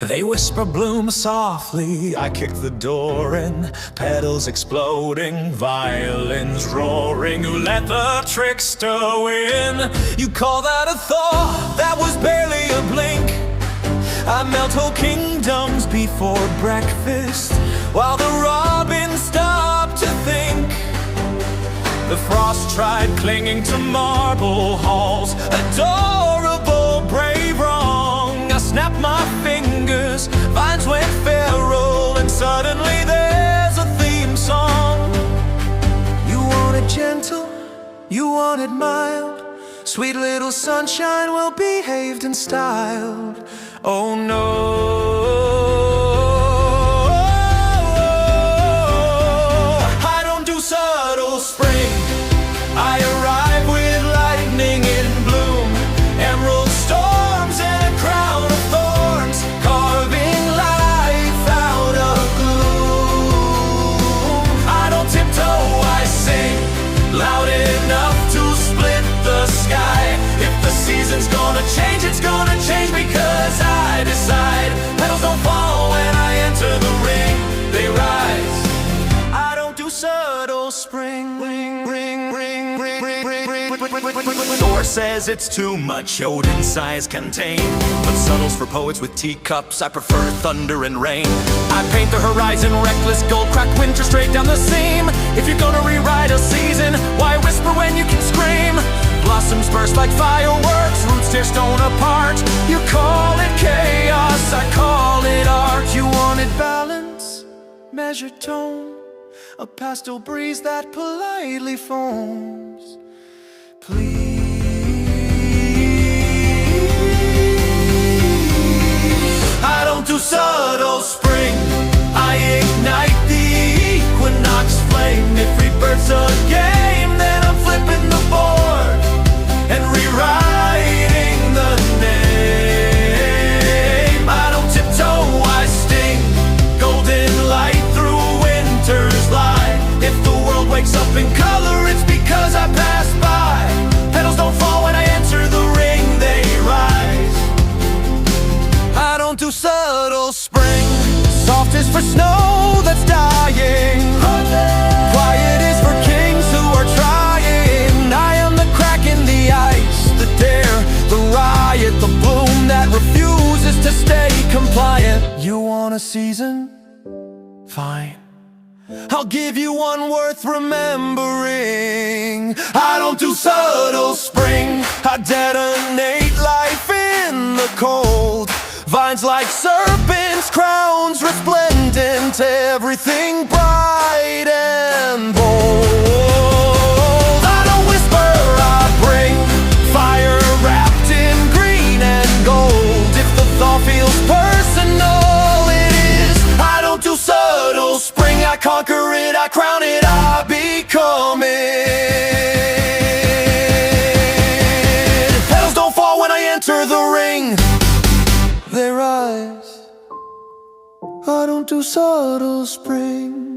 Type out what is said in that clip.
They whisper bloom softly, I kick the door in, petals exploding, violins roaring. Who let the trickster win? You call that a thaw? That was barely a blink. I melt whole kingdoms before breakfast, while the robins stop to think. The frost tried clinging to marble halls, adorable, brave wrong. I snapped my fingers, vines went feral, and suddenly there's a theme song. You want it gentle, you want it mild, sweet little sunshine, well behaved and styled. Oh no, I don't do subtle spring. I arrive with lightning in bloom, emerald storms and a crown of thorns, carving life out of gloom. I don't tiptoe, I sing loud enough to split the sky. If the season's gonna change, it's gonna change, because I decide. Petals don't fall when I enter the ring, they rise. I don't do subtle spring. Thor says it's too much, Odin's sighs contain, but subtle's for poets with teacups, I prefer thunder and rain. I paint the horizon reckless, gold-cracked winter straight down the seam. If you're gonna rewrite a season, why whisper when you can scream? Blossoms burst like fireworks, roots tear stone apart. You call it chaos, I call it art. You wanted balance, measured tone, a pastel breeze that politely foams. Please, I don't do subtle spring. I ignite the equinox flame. If rebirth's a game, then I'm flipping the board and rewriting the name. I don't tiptoe, I sting, golden light through winter's lie. If the world wakes up in color, it's because I passed by. Petals don't fall when I enter the ring, they rise. I don't do subtle spring. Soft is for snow that's dying, quiet is for kings who are trying. I am the crack in the ice, the dare, the riot, the bloom that refuses to stay compliant. You want a season? Fine, I'll give you one worth remembering. I don't do subtle spring. I detonate life in the cold. Vines like serpents, crowns resplendent, everything bright and bold. I don't whisper, I bring fire wrapped in green and gold. If the thaw feels personal, it is. I don't do subtle spring. I conquer it, I crown it, I become it. Petals don't fall when I enter the ring, they rise. I don't do subtle spring.